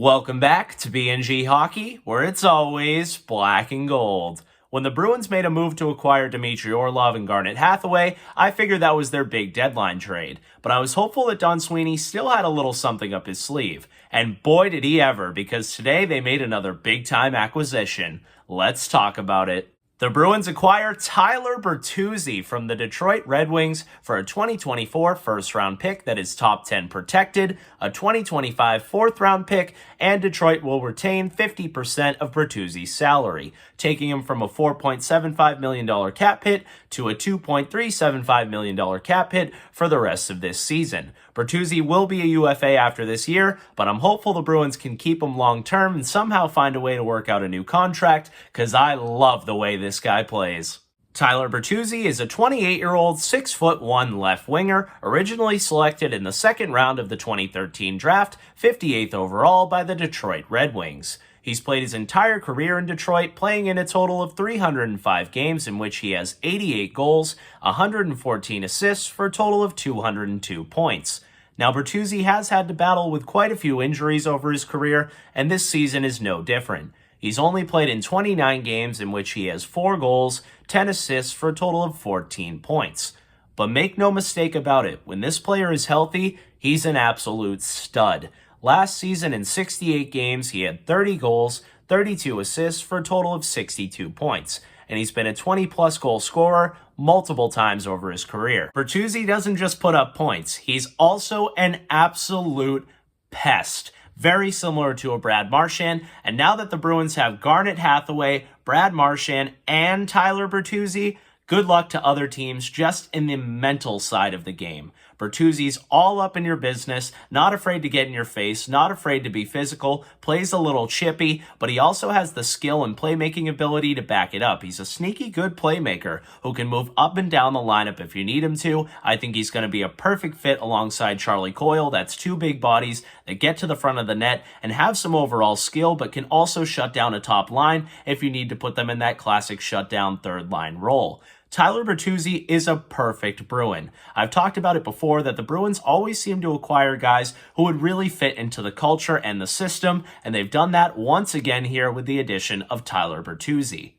Welcome back to B&G Hockey, where it's always black and gold. When the Bruins made a move to acquire Dmitry Orlov and Garnet Hathaway, I figured that was their big deadline trade. But I was hopeful that Don Sweeney still had a little something up his sleeve. And boy did he ever, because today they made another big-time acquisition. Let's talk about it. The Bruins acquire Tyler Bertuzzi from the Detroit Red Wings for a 2024 first-round pick that is top 10 protected, a 2025 fourth-round pick, and Detroit will retain 50% of Bertuzzi's salary, taking him from a $4.75 million cap hit to a $2.375 million cap hit for the rest of this season. Bertuzzi will be a UFA after this year, but I'm hopeful the Bruins can keep him long-term and somehow find a way to work out a new contract, because I love the way this guy plays. Tyler Bertuzzi is a 28-year-old 6'1" left winger, originally selected in the second round of the 2013 draft, 58th overall by the Detroit Red Wings. He's played his entire career in Detroit, playing in a total of 305 games in which he has 88 goals, 114 assists for a total of 202 points. Now, Bertuzzi has had to battle with quite a few injuries over his career, and this season is no different. He's only played in 29 games in which he has 4 goals, 10 assists for a total of 14 points. But make no mistake about it, when this player is healthy, he's an absolute stud. Last season in 68 games, he had 30 goals, 32 assists for a total of 62 points. And he's been a 20-plus goal scorer multiple times over his career. Bertuzzi doesn't just put up points, he's also an absolute pest. Very similar to a Brad Marchand, and now that the Bruins have Garnet Hathaway, Brad Marchand, and Tyler Bertuzzi, good luck to other teams just in the mental side of the game. Bertuzzi's all up in your business, not afraid to get in your face, not afraid to be physical, plays a little chippy, but he also has the skill and playmaking ability to back it up. He's a sneaky good playmaker who can move up and down the lineup if you need him to. I think he's going to be a perfect fit alongside Charlie Coyle. That's two big bodies that get to the front of the net and have some overall skill, but can also shut down a top line if you need to put them in that classic shutdown third line role. Tyler Bertuzzi is a perfect Bruin. I've talked about it before that the Bruins always seem to acquire guys who would really fit into the culture and the system, and they've done that once again here with the addition of Tyler Bertuzzi.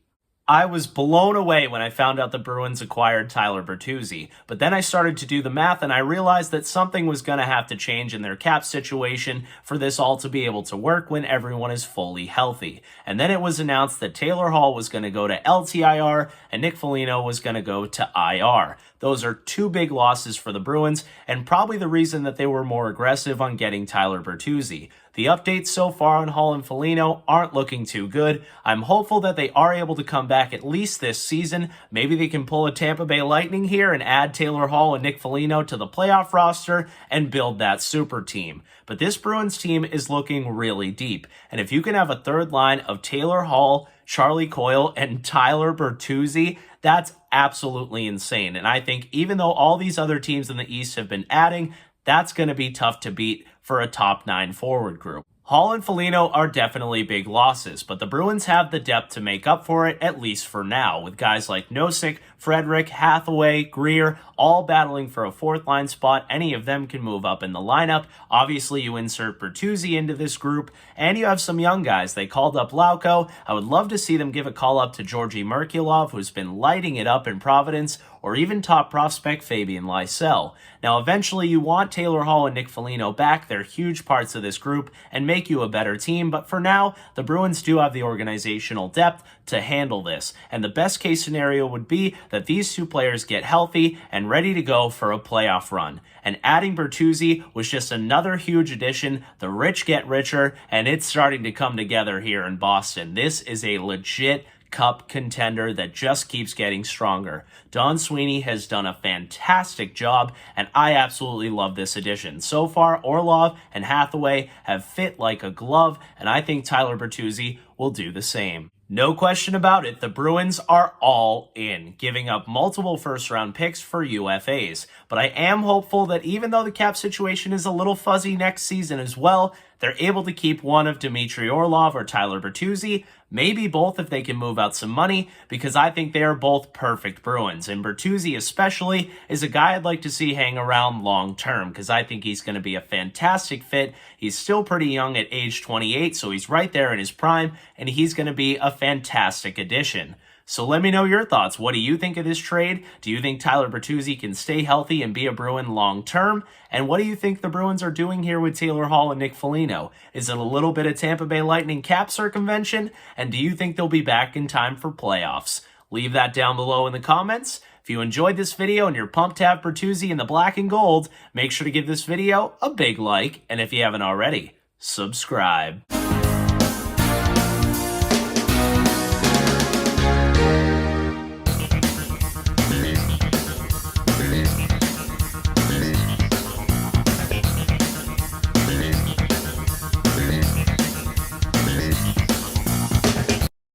I was blown away when I found out the Bruins acquired Tyler Bertuzzi, but then I started to do the math and I realized that something was going to have to change in their cap situation for this all to be able to work when everyone is fully healthy. And then it was announced that Taylor Hall was going to go to LTIR and Nick Foligno was going to go to IR. Those are two big losses for the Bruins, and probably the reason that they were more aggressive on getting Tyler Bertuzzi. The updates so far on Hall and Foligno aren't looking too good. I'm hopeful that they are able to come back at least this season. Maybe they can pull a Tampa Bay Lightning here and add Taylor Hall and Nick Foligno to the playoff roster and build that super team. But this Bruins team is looking really deep, and if you can have a third line of Taylor Hall, Charlie Coyle, and Tyler Bertuzzi, that's absolutely insane. And I think even though all these other teams in the East have been adding, that's going to be tough to beat for a top 9 forward group. Hall and Foligno are definitely big losses, but the Bruins have the depth to make up for it, at least for now, with guys like Nosek, Frederick, Hathaway, Greer, all battling for a fourth line spot. Any of them can move up in the lineup. Obviously, you insert Bertuzzi into this group, and you have some young guys. They called up Lauko. I would love to see them give a call up to Georgi Merkulov, who's been lighting it up in Providence, or even top prospect Fabian Lysell. Now, eventually, you want Taylor Hall and Nick Foligno back. They're huge parts of this group and make you a better team, but for now, the Bruins do have the organizational depth to handle this, and the best case scenario would be that these two players get healthy and ready to go for a playoff run. And adding Bertuzzi was just another huge addition. The rich get richer, and it's starting to come together here in Boston. This is a legit Cup contender that just keeps getting stronger. Don Sweeney has done a fantastic job, and I absolutely love this addition. So far, Orlov and Hathaway have fit like a glove, and I think Tyler Bertuzzi will do the same. No question about it, the Bruins are all in, giving up multiple first-round picks for UFAs. But I am hopeful that even though the cap situation is a little fuzzy next season as well, they're able to keep one of Dmitry Orlov or Tyler Bertuzzi, maybe both if they can move out some money, because I think they are both perfect Bruins. And Bertuzzi especially is a guy I'd like to see hang around long term, because I think he's going to be a fantastic fit. He's still pretty young at age 28, so he's right there in his prime, and he's going to be a fantastic addition. So let me know your thoughts. What do you think of this trade? Do you think Tyler Bertuzzi can stay healthy and be a Bruin long term? And what do you think the Bruins are doing here with Taylor Hall and Nick Foligno? Is it a little bit of Tampa Bay Lightning cap circumvention? And do you think they'll be back in time for playoffs? Leave that down below in the comments. If you enjoyed this video and you're pumped to have Bertuzzi in the black and gold, make sure to give this video a big like. And if you haven't already, subscribe.